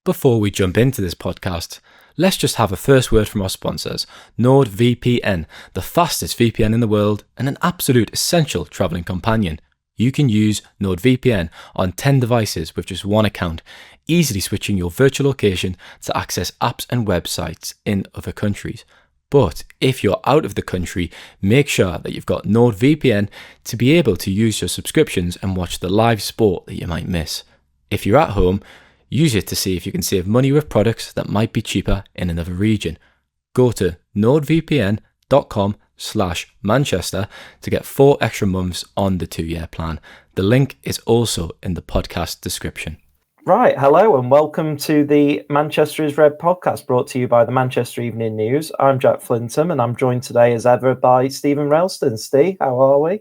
Before we jump into this podcast, let's just have a first word from our sponsors, NordVPN, the fastest VPN in the world and an absolute essential travelling companion. You can use NordVPN on 10 devices with just one account, easily switching your virtual location to access apps and websites in other countries. But if you're out of the country, make sure that you've got NordVPN to be able to use your subscriptions and watch the live sport that you might miss. If you're at home, use it to see if you can save money with products that might be cheaper in another region. Go to nordvpn.com/Manchester to get 4 extra months on the 2-year plan. The link is also in the podcast description. Right, hello and welcome to the Manchester is Red podcast brought to you by the Manchester Evening News. I'm Jack Flintham and I'm joined today as ever by Steven Railston. Steve, how are we?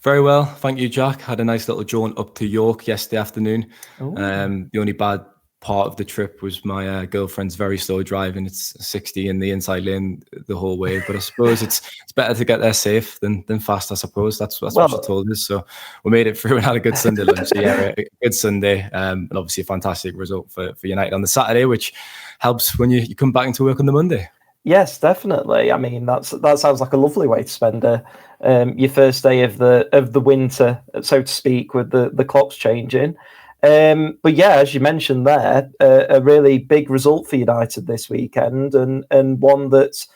Very well, thank you, Jack. Had a nice little jaunt up to York yesterday afternoon. The only bad part of the trip was my girlfriend's very slow driving. It's 60 in the inside lane the whole way, but I suppose it's better to get there safe than fast, I suppose. That's what she told us. So we made it through and had a good Sunday lunch. So yeah, a good Sunday, and obviously a fantastic result for United on the Saturday, which helps when you come back into work on the Monday. Yes, definitely. I mean, that sounds like a lovely way to spend your first day of the winter, so to speak, with the clocks changing. But yeah, as you mentioned there, a really big result for United this weekend, and one that's,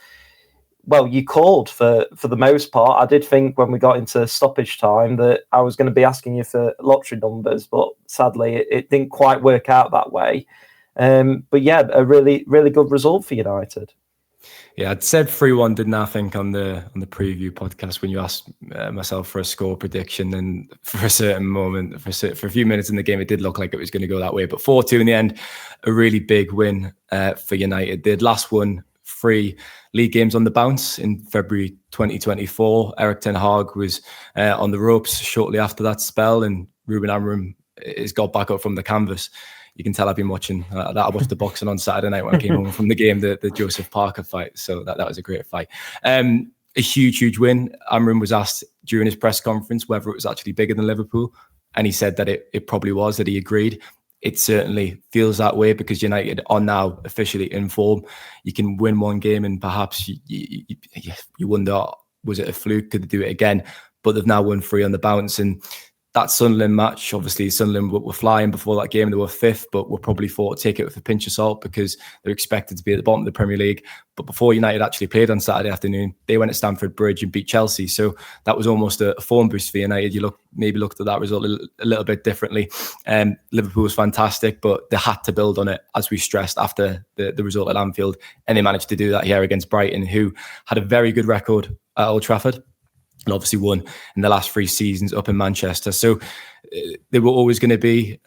well, you called for the most part. I did think when we got into stoppage time that I was going to be asking you for lottery numbers, but sadly it didn't quite work out that way. But yeah, a really, really good result for United. Yeah, I'd said 3-1, didn't I think, on the preview podcast when you asked myself for a score prediction, and for a certain moment, for a few minutes in the game, it did look like it was going to go that way. But 4-2 in the end, a really big win for United. They'd last won 3 league games on the bounce in February 2024. Erik ten Hag was on the ropes shortly after that spell, and Ruben Amorim has got back up from the canvas. You can tell I've been watching that. I watched the boxing on Saturday night when I came home from the game, the Joseph Parker fight. So that was a great fight. A huge win. Amorim was asked during his press conference whether it was actually bigger than Liverpool. And he said that it probably was, that he agreed. It certainly feels that way because United are now officially in form. You can win one game and perhaps you wonder, was it a fluke? Could they do it again? But they've now won 3 on the bounce. And that Sunderland match, obviously Sunderland were flying before that game. They were 5th, but were probably thought to take it with a pinch of salt because they're expected to be at the bottom of the Premier League. But before United actually played on Saturday afternoon, they went to Stamford Bridge and beat Chelsea. So that was almost a form boost for United. You maybe looked at that result a little bit differently. Liverpool was fantastic, but they had to build on it, as we stressed, after the result at Anfield. And they managed to do that here against Brighton, who had a very good record at Old Trafford, and obviously won in the last 3 seasons up in Manchester. So they were always going to be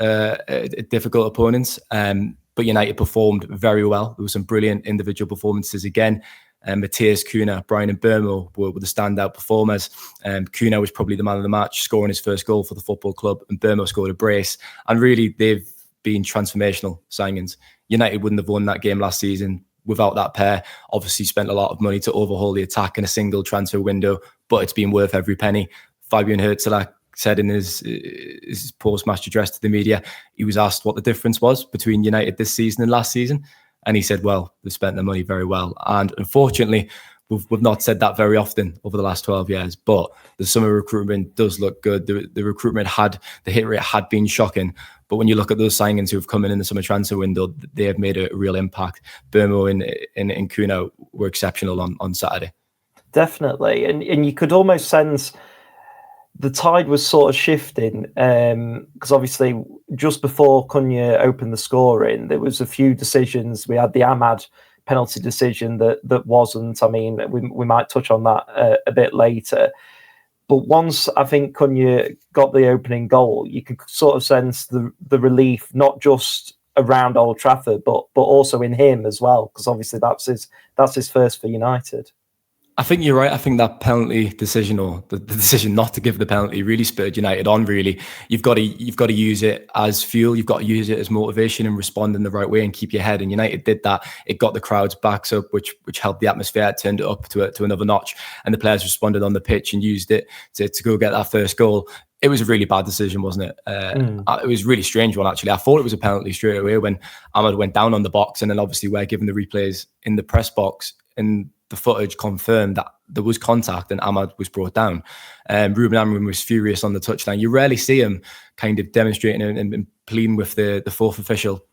difficult opponents. But United performed very well. There were some brilliant individual performances again. Matheus, Cunha, Bryan and Mbeumo were the standout performers. Cunha was probably the man of the match, scoring his first goal for the football club, and Mbeumo scored a brace. And really, they've been transformational signings. United wouldn't have won that game last season without that pair. Obviously spent a lot of money to overhaul the attack in a single transfer window, but it's been worth every penny. Fabian Herzl said in his post-match address to the media, he was asked what the difference was between United this season and last season. And he said, well, they've spent their money very well. And unfortunately, we've not said that very often over the last 12 years, but the summer recruitment does look good. The recruitment the hit rate had been shocking. But when you look at those signings who have come in the summer transfer window, they have made a real impact. Mbeumo and Cunha were exceptional on Saturday. Definitely. And you could almost sense the tide was sort of shifting, because obviously just before Cunha opened the scoring, there was a few decisions. We had the Ahmad penalty decision that wasn't. I mean, we might touch on that a bit later. But once I think Cunha got the opening goal, you could sort of sense the relief, not just around Old Trafford, but also in him as well, because obviously that's his first for United. I think you're right. I think that penalty decision, or the decision not to give the penalty, really spurred United on. Really, you've got to use it as fuel. You've got to use it as motivation and respond in the right way and keep your head. And United did that. It got the crowd's backs up, which helped the atmosphere. It turned it up to another notch, and the players responded on the pitch and used it to go get that first goal. it was a really bad decision, wasn't it? It was a really strange one, actually. I thought it was a penalty straight away when Ahmad went down on the box, and then obviously we're given the replays in the press box, and the footage confirmed that there was contact and Ahmad was brought down. Ruben Amorim was furious on the touchline. You rarely see him kind of demonstrating and pleading with the fourth official.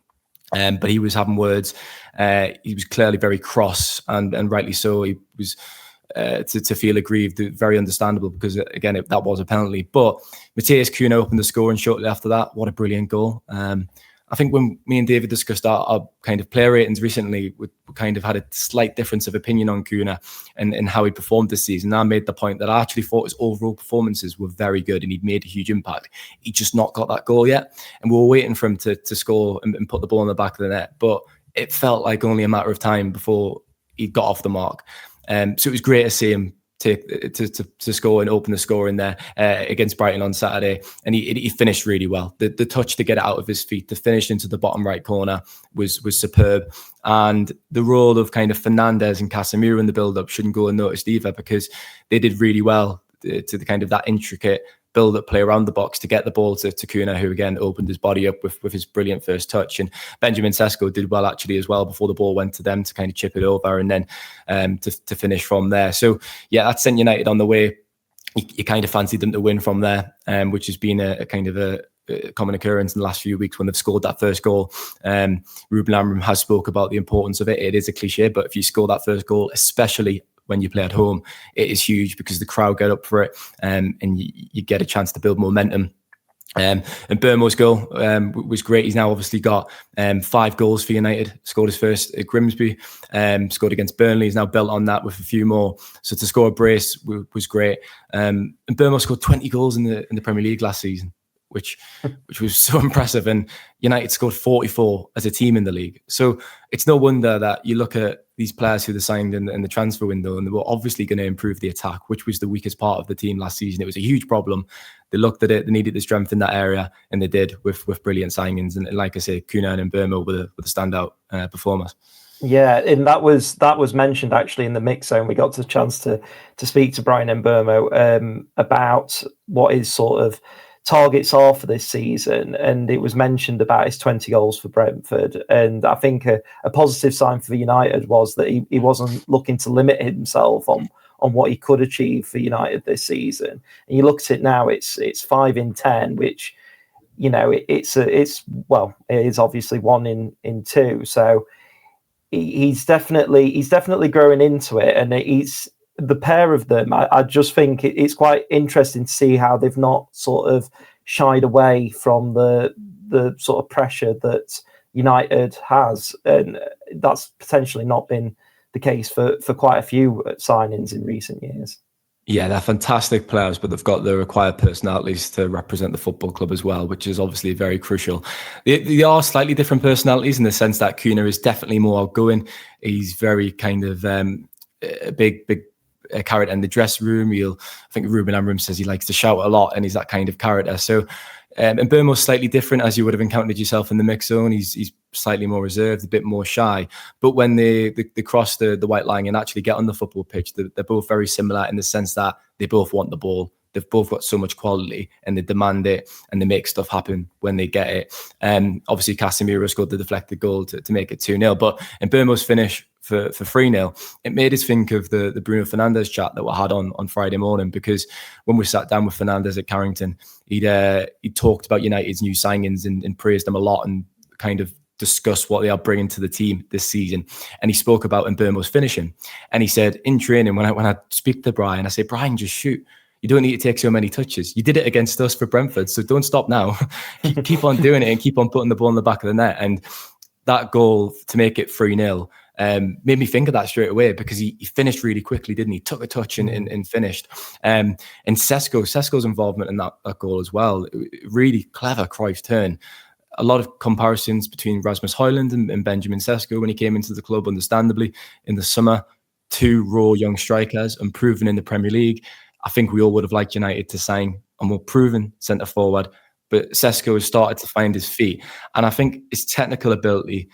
But he was having words. He was clearly very cross, and rightly so. He was to feel aggrieved, very understandable, because again, that was a penalty. But Matheus Cunha opened the score, and shortly after that, what a brilliant goal. I think when me and David discussed our kind of player ratings recently, we kind of had a slight difference of opinion on Cunha and how he performed this season. I made the point that I actually thought his overall performances were very good and he'd made a huge impact. He just not got that goal yet. And we were waiting for him to score and put the ball in the back of the net. But it felt like only a matter of time before he got off the mark. So it was great to see him to score and open the score in there against Brighton on Saturday, and he finished really well. The touch to get it out of his feet, the finish into the bottom right corner was superb, and the role of kind of Fernandes and Casemiro in the build-up shouldn't go unnoticed either, because they did really well to the kind of that intricate build-up play around the box to get the ball to Cunha, who again opened his body up with his brilliant first touch. And Benjamin Sesko did well actually as well before the ball went to them to kind of chip it over and then to finish from there. So yeah, that sent United on the way. You kind of fancied them to win from there, which has been a kind of a common occurrence in the last few weeks when they've scored that first goal. Ruben Amorim has spoke about the importance of it. It is a cliche, but if you score that first goal, especially when you play at home, it is huge because the crowd get up for it, and you get a chance to build momentum. And Mbeumo's goal was great. He's now obviously got 5 goals for United. Scored his first at Grimsby, scored against Burnley. He's now built on that with a few more. So to score a brace was great. And Mbeumo scored 20 goals in the Premier League last season, which was so impressive. And United scored 44 as a team in the league. So it's no wonder that you look at these players who they signed in the transfer window, and they were obviously going to improve the attack, which was the weakest part of the team last season. It was a huge problem. They looked at it, they needed the strength in that area, and they did with brilliant signings. And like I say, Cunha and Mbeumo were the standout performers. Yeah, and that was mentioned actually in the mix zone. We got the chance to speak to Brian Mbeumo about what his sort of targets are for this season, and it was mentioned about his 20 goals for Brentford. And I think a positive sign for United was that he wasn't looking to limit himself on what he could achieve for United this season. And you look at it now, it's 5 in 10, which, you know, it is obviously 1 in 2. So he's definitely growing into it, and he's the pair of them. I just think it's quite interesting to see how they've not sort of shied away from the sort of pressure that United has, and that's potentially not been the case for quite a few signings in recent years. Yeah, they're fantastic players, but they've got the required personalities to represent the football club as well, which is obviously very crucial. They are slightly different personalities in the sense that Cunha is definitely more outgoing. He's very kind of a big character in the dressing room. I think Ruben Amorim says he likes to shout a lot, and he's that kind of character. So, and Mbeumo's slightly different, as you would have encountered yourself in the mix zone. He's slightly more reserved, a bit more shy. But when they cross the white line and actually get on the football pitch, they're both very similar in the sense that they both want the ball. They've both got so much quality, and they demand it, and they make stuff happen when they get it. Obviously, Casemiro scored the deflected goal to make it 2-0. But in Mbeumo's finish for 3-0, it made us think of the Bruno Fernandes chat that we had on Friday morning, because when we sat down with Fernandes at Carrington, he talked about United's new signings and praised them a lot, and kind of discussed what they are bringing to the team this season. And he spoke about Mbeumo's finishing, and he said in training, when I speak to Brian, I say, Brian, just shoot. You don't need to take so many touches. You did it against us for Brentford, so don't stop now. keep on doing it and keep on putting the ball in the back of the net. And that goal to make it 3-0 made me think of that straight away, because he finished really quickly, didn't he? Took a touch and finished. And Sesko's involvement in that goal as well, really clever Cruyff turn. A lot of comparisons between Rasmus Højlund and Benjamin Sesko when he came into the club, understandably, in the summer. 2 raw young strikers, unproven in the Premier League. I think we all would have liked United to sign a more proven centre forward, but Sesko has started to find his feet, and I think his technical ability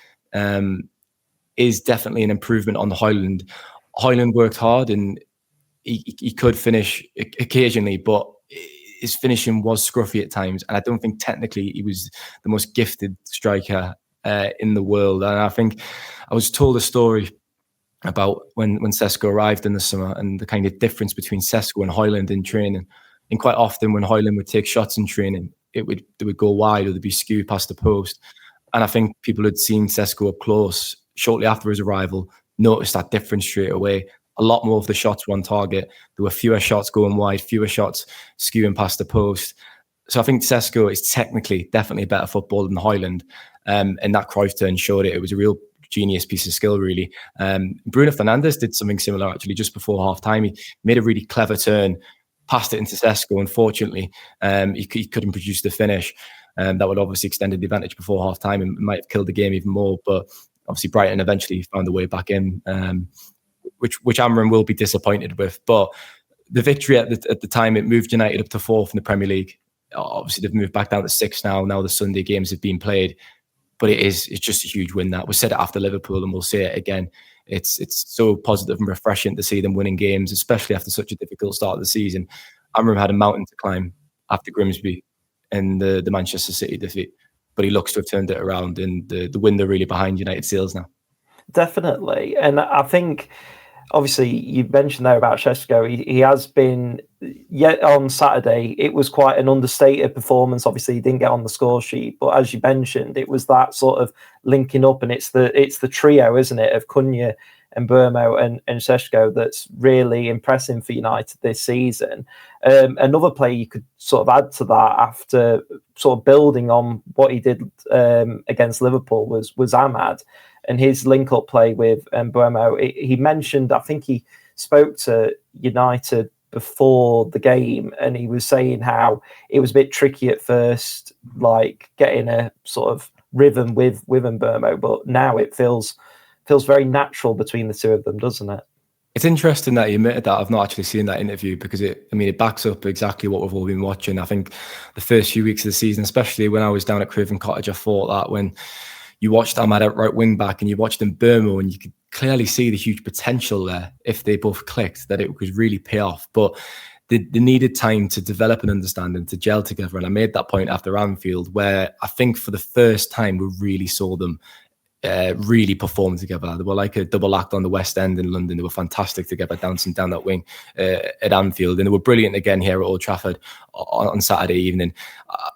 is definitely an improvement on Højlund. Højlund worked hard, and he could finish occasionally, but his finishing was scruffy at times, and I don't think technically he was the most gifted striker in the world. And I think I was told a story about when Sesko arrived in the summer and the kind of difference between Sesko and Højlund in training. And quite often when Højlund would take shots in training, they would go wide or they'd be skewed past the post. And I think people had seen Sesko up close shortly after his arrival, noticed that difference straight away. A lot more of the shots were on target. There were fewer shots going wide, fewer shots skewing past the post. So I think Sesko is technically definitely a better footballer than Højlund. And that Cruyff turn showed it. It was a real genius piece of skill, really. Bruno Fernandes did something similar, actually, just before half-time. He made a really clever turn, passed it into Sesko. Unfortunately, he couldn't produce the finish. That would obviously extended the advantage before half-time and might have killed the game even more. But obviously Brighton eventually found a way back in, which Amram will be disappointed with. But the victory at the time, it moved United up to 4th in the Premier League. Obviously, they've moved back down to 6th now. Now the Sunday games have been played. But it's just a huge win. That we said it after Liverpool, and we'll say it again. It's so positive and refreshing to see them winning games, especially after such a difficult start of the season. Amram had a mountain to climb after Grimsby and the Manchester City defeat, but he looks to have turned it around, and the wind are really behind United sails now. Definitely, and I think obviously you mentioned there about Sesko. He has been, yet on Saturday it was quite an understated performance. Obviously he didn't get on the score sheet, but as you mentioned, it was that sort of linking up, and it's the trio, isn't it, of Cunha and Mbeumo and Sesko that's really impressing for United this season. Another player you could sort of add to that after sort of building on what he did against Liverpool was Ahmad. And his link-up play with Mbeumo, he mentioned, I think he spoke to United before the game, and he was saying how it was a bit tricky at first, like getting a sort of rhythm with Mbeumo, but now it feels very natural between the two of them, doesn't it? It's interesting that you admitted that. I've not actually seen that interview because it backs up exactly what we've all been watching. I think the first few weeks of the season, especially when I was down at Craven Cottage, I thought that when you watched Ahmad at right wing back and you watched Mbeumo, and you could clearly see the huge potential there if they both clicked, that it could really pay off. But they needed time to develop an understanding, to gel together. And I made that point after Anfield, where I think for the first time we really saw them really perform together. They were like a double act on the West End in London. They were fantastic together, dancing down that wing at Anfield, and they were brilliant again here at Old Trafford on Saturday evening.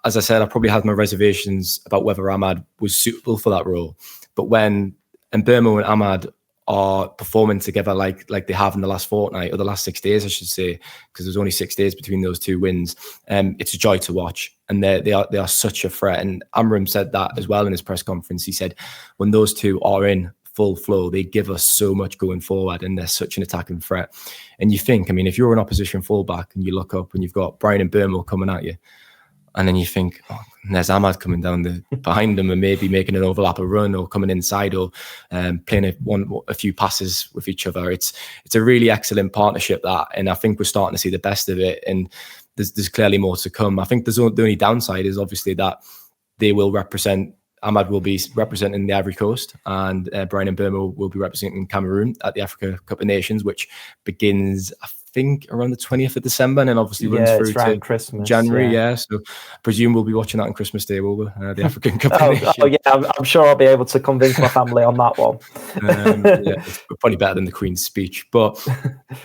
As I said, I probably had my reservations about whether Ahmad was suitable for that role, but when Mbeumo and Ahmad are performing together like they have in the last fortnight, or the last 6 days, I should say, because there's only 6 days between those two wins. It's a joy to watch, and they are such a threat. And Amram said that as well in his press conference. He said when those two are in full flow, they give us so much going forward, and they're such an attacking threat. And you think, if you're an opposition fullback and you look up and you've got Bryan and Mbeumo coming at you, and then you think, oh, there's Ahmad coming down behind them and maybe making an overlap a run, or coming inside, or playing a few passes with each other. It's a really excellent partnership, that, and I think we're starting to see the best of it. And there's clearly more to come. I think the only downside is obviously that Ahmad will be representing the Ivory Coast, and Bryan and Mbeumo will be representing Cameroon at the Africa Cup of Nations, which begins, I think, around the 20th of December, and then obviously runs through to Christmas, January. Yeah, so I presume we'll be watching that on Christmas Day, will we? The African Cup of Nations. Oh yeah, I'm sure I'll be able to convince my family on that one. Yeah, it's probably better than the Queen's speech, but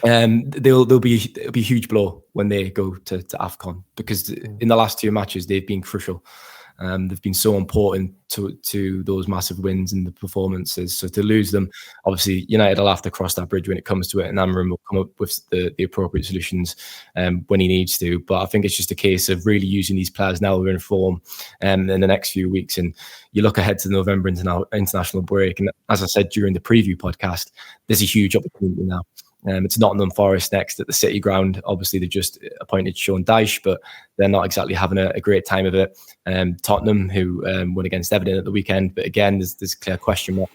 it'll be a huge blow when they go to AFCON, because in the last two matches they've been crucial. They've been so important to those massive wins and the performances. So to lose them, obviously United will have to cross that bridge when it comes to it, and Amram will come up with the appropriate solutions when he needs to. But I think it's just a case of really using these players now we're in form in the next few weeks. And you look ahead to the November international break, and as I said during the preview podcast, there's a huge opportunity now. It's Nottingham Forest next at the City Ground. Obviously, they just appointed Sean Dyche, but they're not exactly having a great time of it. Tottenham, who won against Everton at the weekend, but again, there's a clear question mark.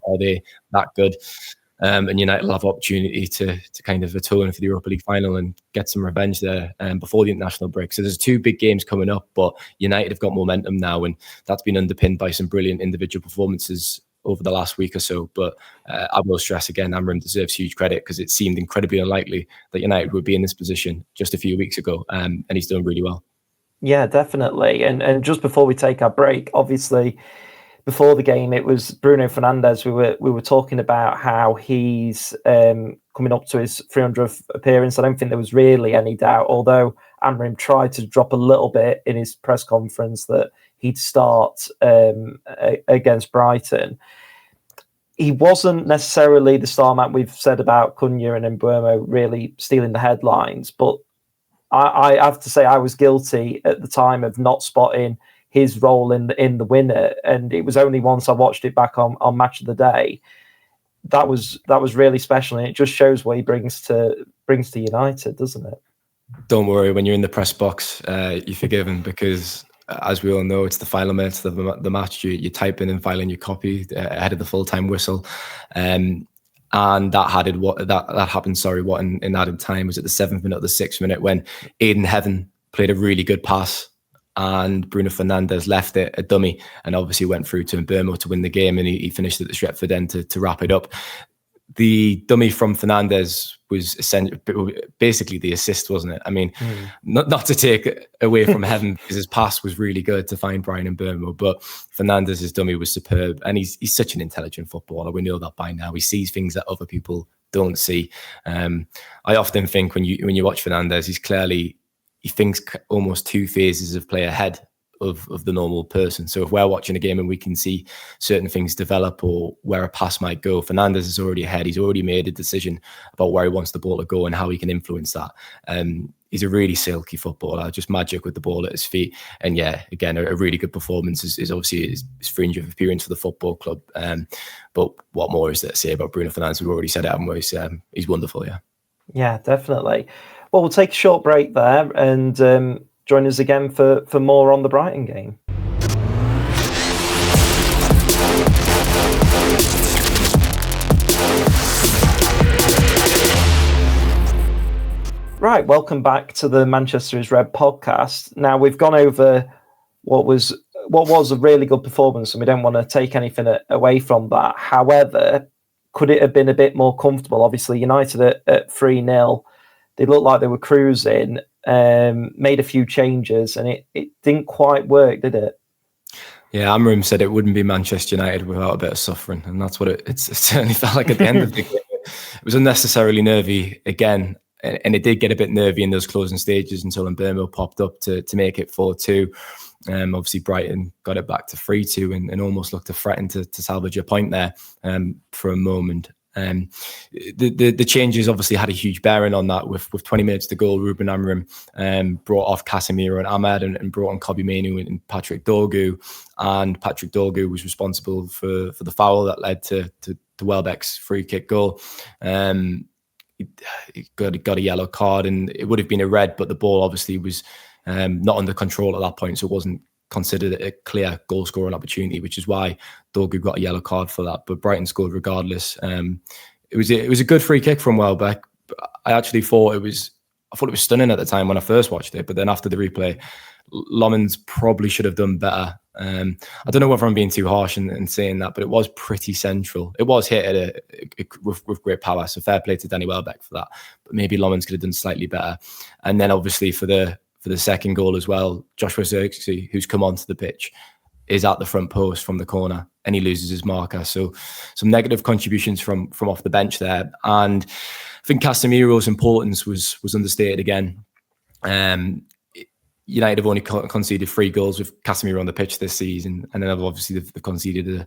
Are they that good? And United will have opportunity to kind of atone for the Europa League final and get some revenge there before the international break. So there's two big games coming up, but United have got momentum now, and that's been underpinned by some brilliant individual performances over the last week or so. But I will stress again, Amram deserves huge credit, because it seemed incredibly unlikely that United would be in this position just a few weeks ago, and he's done really well. Yeah, definitely. And just before we take our break, obviously, before the game, it was Bruno Fernandes. We were talking about how he's coming up to his 300th appearance. I don't think there was really any doubt, although Amram tried to drop a little bit in his press conference that he'd start against Brighton. He wasn't necessarily the star man. We've said about Cunha and Mbeumo really stealing the headlines, but I have to say I was guilty at the time of not spotting his role in the winner, and it was only once I watched it back on Match of the Day that was really special, and it just shows what he brings to United, doesn't it? Don't worry, when you're in the press box, you're forgiven, because as we all know, it's the final minutes of the match. You type in and file in your copy ahead of the full-time whistle, and that happened. Sorry, in added time was at the 7th minute, or the 6th minute, when Aiden Heaven played a really good pass, and Bruno Fernandes left it a dummy, and obviously went through to Mbeumo to win the game, and he finished at the Stretford end to wrap it up. The dummy from Fernandes was basically the assist, wasn't it? I mean, not to take away from Heaven, because his pass was really good to find Bryan and Mbeumo, but Fernandes' dummy was superb, and he's such an intelligent footballer. We know that by now. He sees things that other people don't see. I often think when you watch Fernandes, he thinks almost 2 phases of play ahead of the normal person. So if we're watching a game and we can see certain things develop, or where a pass might go, Fernandes is already ahead. He's already made a decision about where he wants the ball to go and how he can influence that. He's a really silky footballer, just magic with the ball at his feet. And yeah, again, a really good performance is obviously his fringe of appearance for the football club. But what more is there to say about Bruno Fernandes? We've already said it, haven't we? He's wonderful, yeah. Yeah, definitely. Well, we'll take a short break there, and join us again for more on the Brighton game. Right, welcome back to the Manchester is Red podcast. Now, we've gone over what was a really good performance, and we don't want to take anything away from that. However, could it have been a bit more comfortable? Obviously, United at 3-0, they looked like they were cruising, made a few changes, and it didn't quite work, did it? Yeah, Amram said it wouldn't be Manchester United without a bit of suffering, and that's what it certainly felt like at the end of the game. It was unnecessarily nervy again, and it did get a bit nervy in those closing stages until Mbeumo popped up to make it 4-2. Obviously, Brighton got it back to 3-2 and almost looked to threaten to salvage a point there for a moment. The changes obviously had a huge bearing on that. With 20 minutes to go, Ruben Amorim brought off Casemiro and Ahmed and brought on Kobbie Mainoo and Patrick Dorgu. And Patrick Dorgu was responsible for the foul that led to Welbeck's free kick goal. He got a yellow card, and it would have been a red, but the ball obviously was not under control at that point, so it wasn't considered a clear goal scoring opportunity, which is why Dorgu got a yellow card for that. But Brighton scored regardless. It was a good free kick from Welbeck. I actually thought it was stunning at the time when I first watched it, but then after the replay, Lomans probably should have done better. I don't know whether I'm being too harsh in saying that, but it was pretty central. It was hit with great power, so fair play to Danny Welbeck for that. But maybe Lomans could have done slightly better. And then obviously for the second goal as well, Joshua Zirkzee, who's come onto the pitch, is at the front post from the corner, and he loses his marker. So some negative contributions from off the bench there. And I think Casemiro's importance was understated again. United have only conceded 3 goals with Casemiro on the pitch this season, and then obviously they've conceded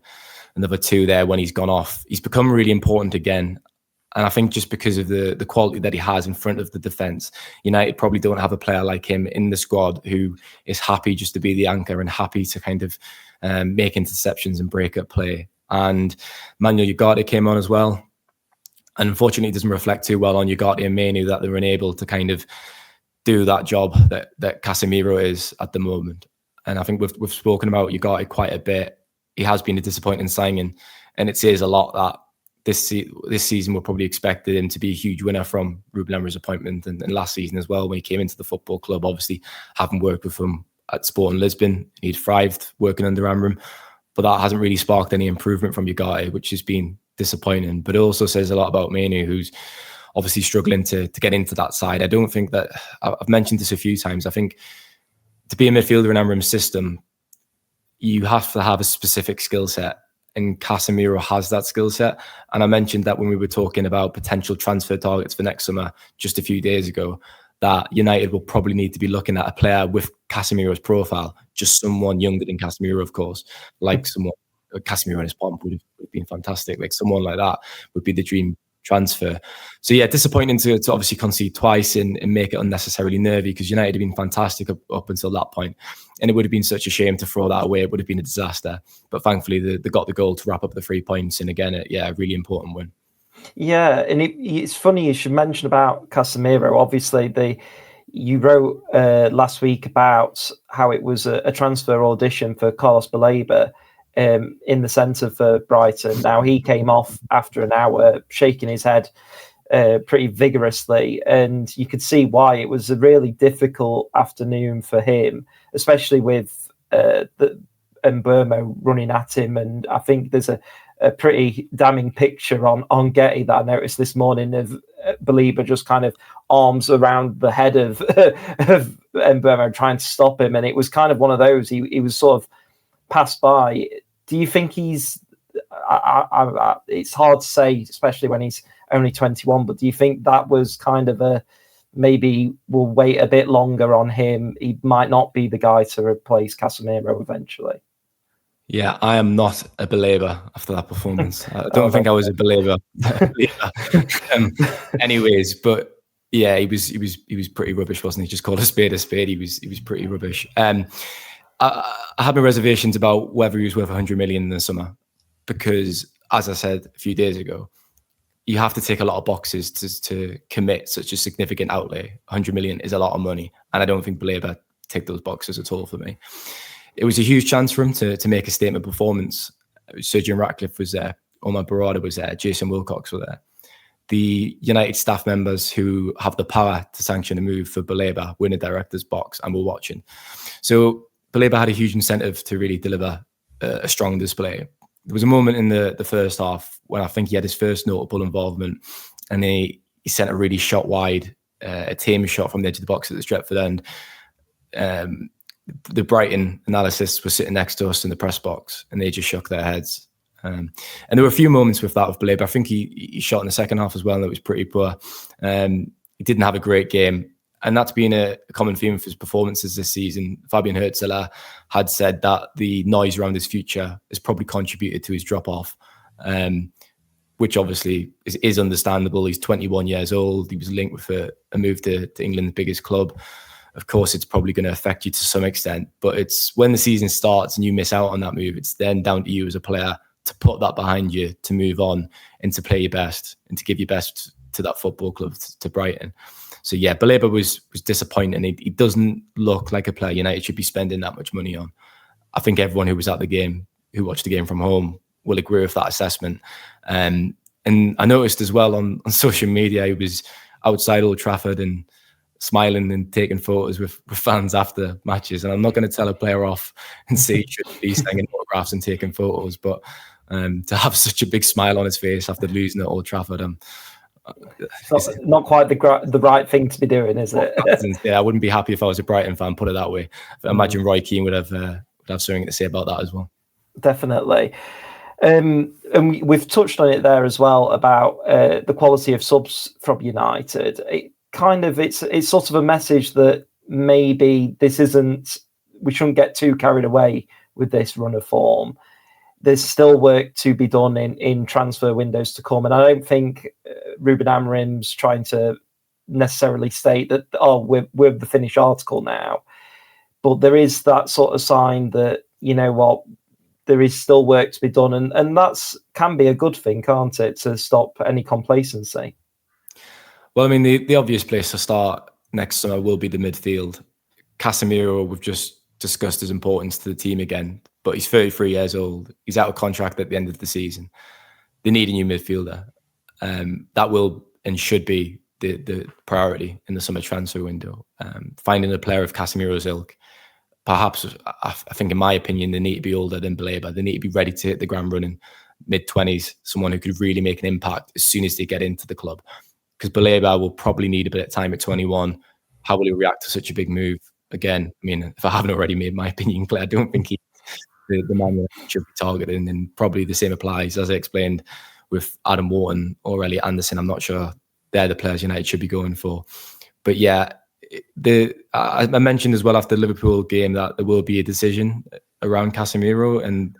another 2 there when he's gone off. He's become really important again. And I think just because of the quality that he has in front of the defence, United probably don't have a player like him in the squad who is happy just to be the anchor and happy to kind of make interceptions and break up play. And Manuel Ugarte came on as well. And unfortunately, it doesn't reflect too well on Ugarte and Mainoo that they were unable to kind of do that job that Casemiro is at the moment. And I think we've spoken about Ugarte quite a bit. He has been a disappointing signing, and it says a lot that this season we probably expected him to be a huge winner from Ruben Amorim's appointment, and last season as well when he came into the football club. Obviously, having worked with him at Sporting Lisbon, he'd thrived working under Amorim. but that hasn't really sparked any improvement from Ugarte, which has been disappointing. But it also says a lot about Mbeumo, who's obviously struggling to get into that side. I don't think that, I've mentioned this a few times, I think to be a midfielder in Amorim's system, you have to have a specific skill set, and Casemiro has that skill set. And I mentioned that when we were talking about potential transfer targets for next summer just a few days ago, that United will probably need to be looking at a player with Casemiro's profile, just someone younger than Casemiro, of course, like someone, Casemiro in his pomp would have been fantastic. Like someone like that would be the dream transfer. So yeah, disappointing to obviously concede twice and make it unnecessarily nervy, because United have been fantastic up until that point. And it would have been such a shame to throw that away. It would have been a disaster. But thankfully, they got the goal to wrap up the 3 points. And again, a really important win. Yeah, and it's funny you should mention about Casemiro. Obviously, you wrote last week about how it was a transfer audition for Carlos Baleba in the centre for Brighton. Now, he came off after an hour, shaking his head pretty vigorously, and you could see why. It was a really difficult afternoon for him, especially with Mbeumo running at him. And I think there's a pretty damning picture on Getty that I noticed this morning of Baleba just kind of arms around the head of Mbeumo trying to stop him. And it was kind of one of those, he was sort of passed by. Do you think he's, it's hard to say, especially when he's only 21, but do you think that was kind of maybe we'll wait a bit longer on him, he might not be the guy to replace Casemiro eventually? Yeah, I am not a Baleba after that performance. I don't think I was a Baleba. Anyways, but yeah, he was pretty rubbish, wasn't he? Just called a spade a spade. He was pretty rubbish. I had my reservations about whether he was worth 100 million in the summer, because, as I said a few days ago, you have to tick a lot of boxes to commit such a significant outlay. 100 million is a lot of money, and I don't think Baleba ticked those boxes at all for me. It was a huge chance for him to make a statement performance. Sergeant Ratcliffe was there, Omar Barada was there, Jason Wilcox were there. The United staff members who have the power to sanction a move for Baleba were in the director's box and were watching. So Baleba had a huge incentive to really deliver a strong display. There was a moment in the first half when I think he had his first notable involvement, and he sent a really shot wide, a tame shot from the edge of the box at the Stretford end. The Brighton analysts were sitting next to us in the press box, and they just shook their heads. And there were a few moments with that with Baleba. I think he shot in the second half as well, and it was pretty poor. He didn't have a great game, and that's been a common theme for his performances this season. Fabian Herzler had said that the noise around his future has probably contributed to his drop-off, which obviously is understandable. He's 21 years old. He was linked with a move to England's biggest club. Of course, it's probably going to affect you to some extent, but it's when the season starts and you miss out on that move, it's then down to you as a player to put that behind you, to move on and to play your best and to give your best to that football club, to Brighton. So yeah, Baleba was disappointing. He doesn't look like a player United should be spending that much money on. I think everyone who was at the game, who watched the game from home, will agree with that assessment. And I noticed as well on social media, he was outside Old Trafford and smiling and taking photos with fans after matches. And I'm not going to tell a player off and say he shouldn't be sending autographs and taking photos, but to have such a big smile on his face after losing at Old Trafford, not quite the right thing to be doing, is it? Yeah, I wouldn't be happy if I was a Brighton fan, put it that way. I imagine Roy Keane would have something to say about that as well. Definitely. And we've touched on it there as well about the quality of subs from United. It's sort of a message that maybe we shouldn't get too carried away with this run of form. There's still work to be done in transfer windows to come, and I don't think Ruben Amorim's trying to necessarily state that we're the finished article now, but there is that sort of sign that, you know what, there is still work to be done, and that's can be a good thing, can't it, to stop any complacency. Well, I mean, the obvious place to start next summer will be the midfield. Casemiro, we've just discussed his importance to the team again, but he's 33 years old. He's out of contract at the end of the season. They need a new midfielder. That will and should be the priority in the summer transfer window. Finding a player of Casemiro's ilk, perhaps, I think in my opinion, they need to be older than Baleba. They need to be ready to hit the ground running, mid-20s, someone who could really make an impact as soon as they get into the club. Because Baleba will probably need a bit of time at 21. How will he react to such a big move? Again, I mean, if I haven't already made my opinion clear, I don't think he's the man that should be targeted. And probably the same applies, as I explained, with Adam Wharton or Elliot Anderson. I'm not sure they're the players United should be going for. But yeah, I mentioned as well after the Liverpool game that there will be a decision around Casemiro, and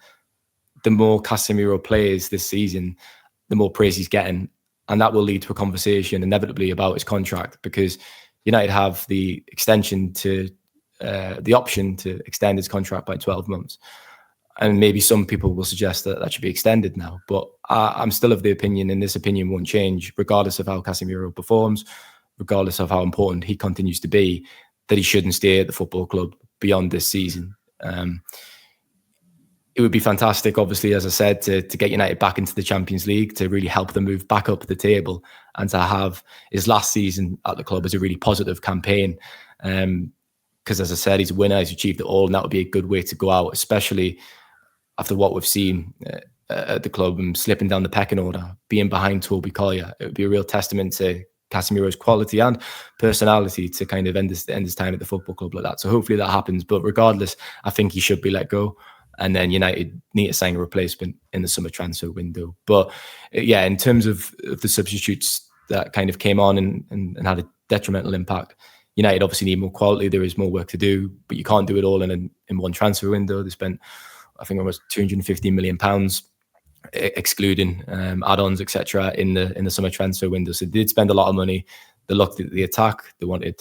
the more Casemiro plays this season, the more praise he's getting, and that will lead to a conversation inevitably about his contract, because United have the extension to the option to extend his contract by 12 months. And maybe some people will suggest that that should be extended now. But I'm still of the opinion, and this opinion won't change, regardless of how Casemiro performs, regardless of how important he continues to be, that he shouldn't stay at the football club beyond this season. It would be fantastic, obviously, as I said, to get United back into the Champions League, to really help them move back up the table, and to have his last season at the club as a really positive campaign. Because as I said, he's a winner, he's achieved it all, and that would be a good way to go out, especially after what we've seen at the club and slipping down the pecking order, being behind Toby Collier. It would be a real testament to Casemiro's quality and personality to kind of end his time at the football club like that. So hopefully that happens. But regardless, I think he should be let go. And then United need to sign a replacement in the summer transfer window. But yeah, in terms of the substitutes that kind of came on and had a detrimental impact, United obviously need more quality. There is more work to do, but you can't do it all in one transfer window. They spent, I think, almost £250 million, excluding add-ons, etc., in the summer transfer window. So they did spend a lot of money. They looked at the attack. They wanted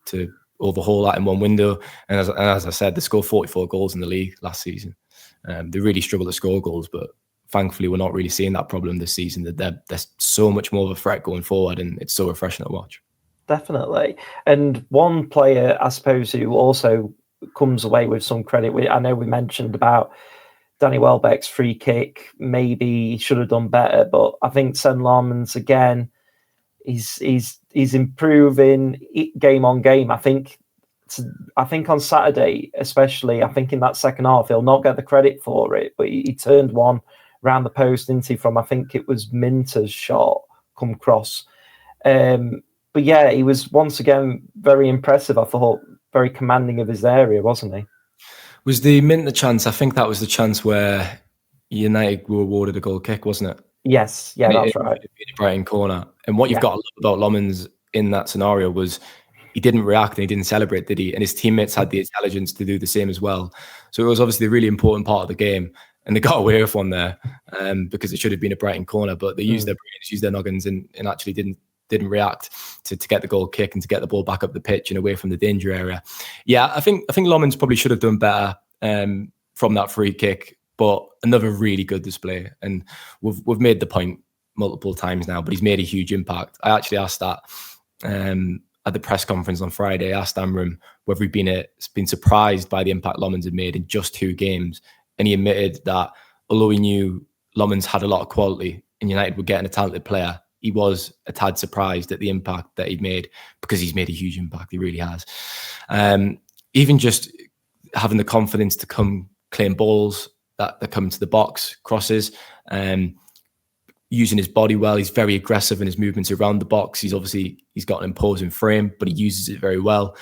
to overhaul that in one window. And as I said, they scored 44 goals in the league last season. They really struggled to score goals, but thankfully we're not really seeing that problem this season. That they're so much more of a threat going forward, and it's so refreshing to watch. Definitely. And one player, I suppose, who also comes away with some credit, I know we mentioned about Danny Welbeck's free kick. Maybe he should have done better, but I think Sen Lammens, again, he's improving game on game. I think on Saturday, especially, I think in that second half, he'll not get the credit for it, but he turned one round the post, didn't he, from, I think it was Minter's shot come across. But yeah, he was once again very impressive. I thought very commanding of his area, wasn't he? Was the Minter chance? I think that was the chance where United were awarded a goal kick, wasn't it? Yes, yeah, that's right. In the Brighton corner. And what you've got to love about Lammens in that scenario was he didn't react and he didn't celebrate, did he? And his teammates had the intelligence to do the same as well. So it was obviously a really important part of the game. And they got away with one there because it should have been a Brighton corner, but they used their brains, used their noggins, and actually didn't react to get the goal kick and to get the ball back up the pitch and away from the danger area. Yeah, I think Lammens probably should have done better from that free kick, but another really good display. And we've made the point multiple times now, but he's made a huge impact. I actually asked that at the press conference on Friday. I asked Amram whether he'd been surprised by the impact Lammens had made in just 2 games. And he admitted that although he knew Lammens had a lot of quality and United were getting a talented player, he was a tad surprised at the impact that he'd made, because he's made a huge impact. He really has. Even just having the confidence to come claim balls that come into the box, crosses, using his body well. He's very aggressive in his movements around the box. He's got an imposing frame, but he uses it very well.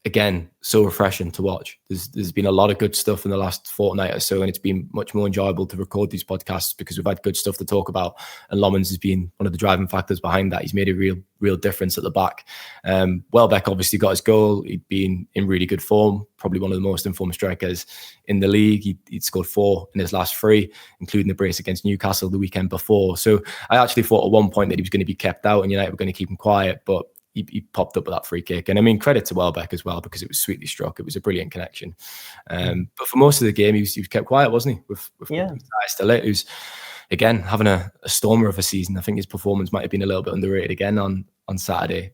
Again, so refreshing to watch. There's been a lot of good stuff in the last fortnight or so, and it's been much more enjoyable to record these podcasts because we've had good stuff to talk about. And Lammens has been one of the driving factors behind that. He's made a real difference at the back. Welbeck obviously got his goal. He'd been in really good form, probably one of the most informed strikers in the league. He'd scored 4 in his last 3, including the brace against Newcastle the weekend before. So I actually thought at one point that he was going to be kept out and United were going to keep him quiet, but he popped up with that free kick. And I mean, credit to Welbeck as well, because it was sweetly struck. It was a brilliant connection. But for most of the game, he was kept quiet, wasn't he? With Matheus, who's, again, having a stormer of a season. I think his performance might have been a little bit underrated again on Saturday.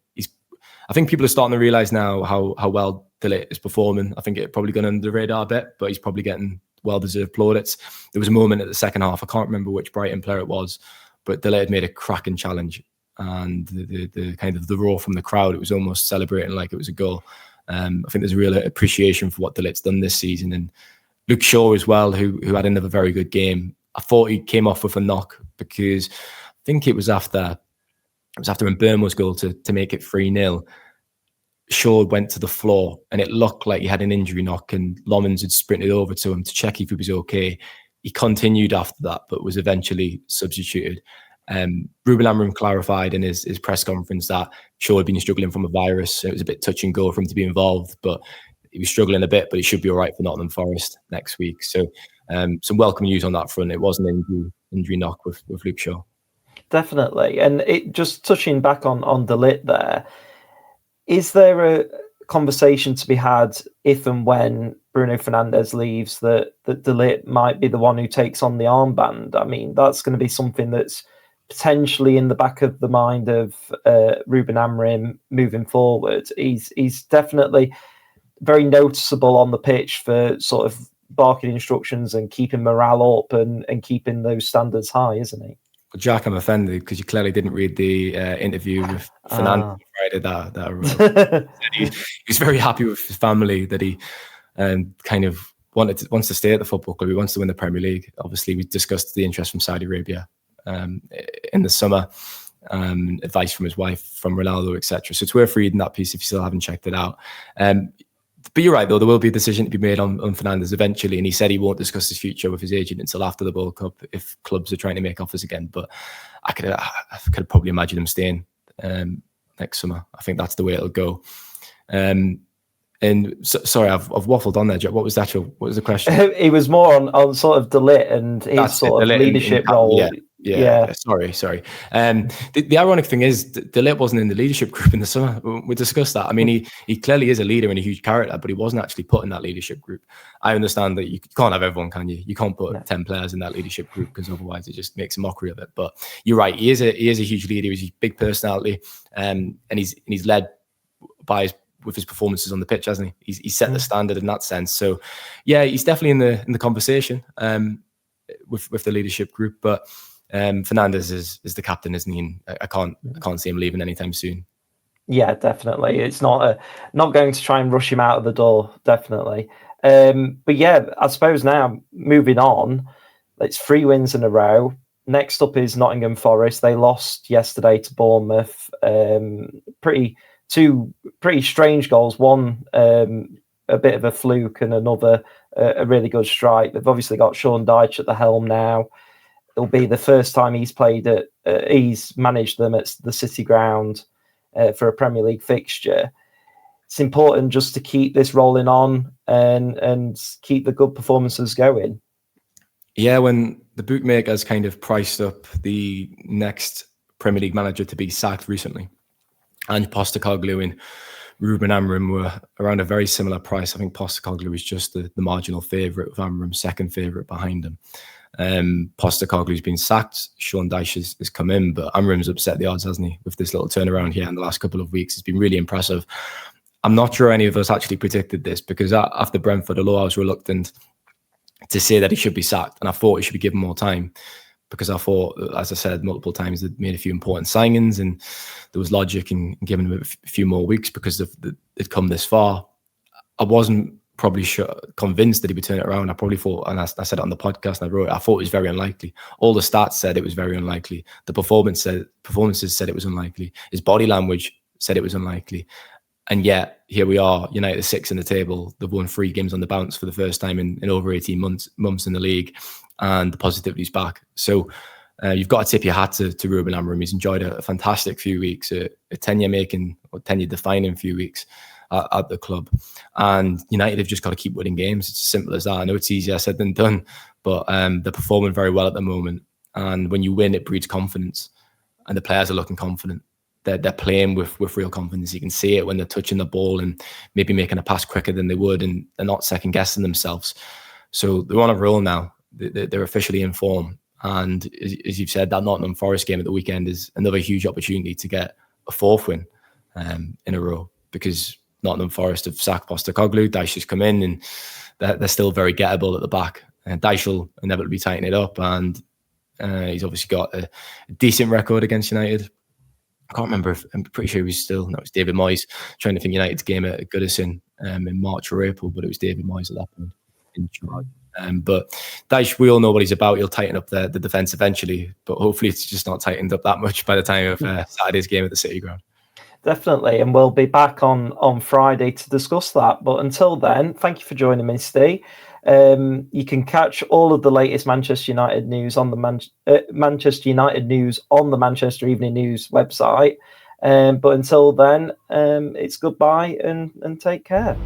I think people are starting to realise now how well De Ligt is performing. I think it probably gone under the radar a bit, but he's probably getting well-deserved plaudits. There was a moment at the second half, I can't remember which Brighton player it was, but De Ligt had made a cracking challenge. And the kind of the roar from the crowd, it was almost celebrating like it was a goal. I think there's a real appreciation for what De Ligt's done this season. And Luke Shaw as well, who had another very good game. I thought he came off with a knock because I think it was after Mbeumo's goal to make it 3-0. Shaw went to the floor and it looked like he had an injury knock, and Lommans had sprinted over to him to check if he was okay. He continued after that, but was eventually substituted. Ruben Amorim clarified in his press conference that Shaw had been struggling from a virus. So it was a bit touch and go for him to be involved, but he was struggling a bit, but he should be all right for Nottingham Forest next week. So some welcome news on that front. It wasn't an injury knock with Luke Shaw. Definitely. And it just touching back on De Ligt there, is there a conversation to be had if and when Bruno Fernandes leaves that De Ligt might be the one who takes on the armband? I mean, that's going to be something that's potentially in the back of the mind of Ruben Amorim moving forward. He's definitely very noticeable on the pitch for sort of barking instructions and keeping morale up and keeping those standards high, isn't he? Well, Jack, I'm offended because you clearly didn't read the interview with Fernandes on Friday. That he's very happy with his family, that he kind of wants to stay at the football club. He wants to win the Premier League. Obviously, we discussed the interest from Saudi Arabia in the summer, advice from his wife, from Ronaldo, etc. So it's worth reading that piece if you still haven't checked it out. But you're right, though, there will be a decision to be made on Fernandes eventually, and he said he won't discuss his future with his agent until after the World Cup if clubs are trying to make offers again. But I could probably imagine him staying next summer. I think that's the way it'll go. Sorry, I've waffled on there, Jack. What was the question? It was more on sort of De Ligt and his sort of leadership role. Yeah. Sorry. The ironic thing is, De Ligt wasn't in the leadership group in the summer. We discussed that. I mean, he clearly is a leader and a huge character, but he wasn't actually put in that leadership group. I understand that you can't have everyone, can you? You can't put 10 players in that leadership group because otherwise it just makes a mockery of it. But you're right. He is a huge leader. He's a big personality, and he's led with his performances on the pitch, hasn't he? He's set the standard in that sense. So, yeah, he's definitely in the conversation with the leadership group, but. Fernandes is the captain, isn't he? And I can't see him leaving anytime soon. Yeah, definitely. It's not going to try and rush him out of the door. Definitely. But yeah, I suppose now moving on, it's 3 wins in a row. Next up is Nottingham Forest. They lost yesterday to Bournemouth. Two pretty strange goals. One a bit of a fluke, and another a really good strike. They've obviously got Sean Dyche at the helm now. It'll be the first time he's managed them at the City Ground for a Premier League fixture. It's important just to keep this rolling on and keep the good performances going. Yeah, when the bookmakers kind of priced up the next Premier League manager to be sacked recently, and Postecoglou and Ruben Amorim were around a very similar price. I think Postecoglou was just the marginal favourite, with Amorim second favourite behind him. Postecoglou's been sacked. Sean Dyche has come in, but Amorim's upset the odds, hasn't he, with this little turnaround here in the last couple of weeks. It's been really impressive. I'm not sure any of us actually predicted this, because after Brentford, although I was reluctant to say that he should be sacked, and I thought he should be given more time, because I thought, as I said multiple times, they'd made a few important signings and there was logic in giving him a few more weeks because they'd come this far. I wasn't probably convinced that he would turn it around. I probably thought, and I said it on the podcast and I wrote it, I thought it was very unlikely. All the stats said it was very unlikely. The performances said it was unlikely. His body language said it was unlikely. And yet, here we are, United 6 in the table. They've won 3 games on the bounce for the first time in over 18 months in the league, and the positivity's back. So you've got to tip your hat to Ruben Amorim. He's enjoyed a fantastic few weeks, a tenure-making or tenure-defining few weeks at the club. And United have just got to keep winning games. It's as simple as that. I know it's easier said than done, but they're performing very well at the moment. And when you win, it breeds confidence, and the players are looking confident. They're playing with real confidence. You can see it when they're touching the ball and maybe making a pass quicker than they would, and they're not second guessing themselves. So they're on a roll now. They're officially in form. And as you've said, that Nottingham Forest game at the weekend is another huge opportunity to get a 4th win in a row, because Nottingham Forest have sacked Postecoglou. Dyche has come in, and they're still very gettable at the back. And Dyche will inevitably tighten it up, and he's obviously got a decent record against United. I can't remember if I'm pretty sure it was David Moyes. Trying to think United's game at Goodison in March or April, but it was David Moyes at that point in charge. But Dyche, we all know what he's about. He'll tighten up the defence eventually, but hopefully it's just not tightened up that much by the time of Saturday's game at the City Ground. Definitely, and we'll be back on Friday to discuss that. But until then, thank you for joining me, Steve. You can catch all of the latest Manchester United news on the Manchester United news on the Manchester Evening News website. But until then, it's goodbye and take care.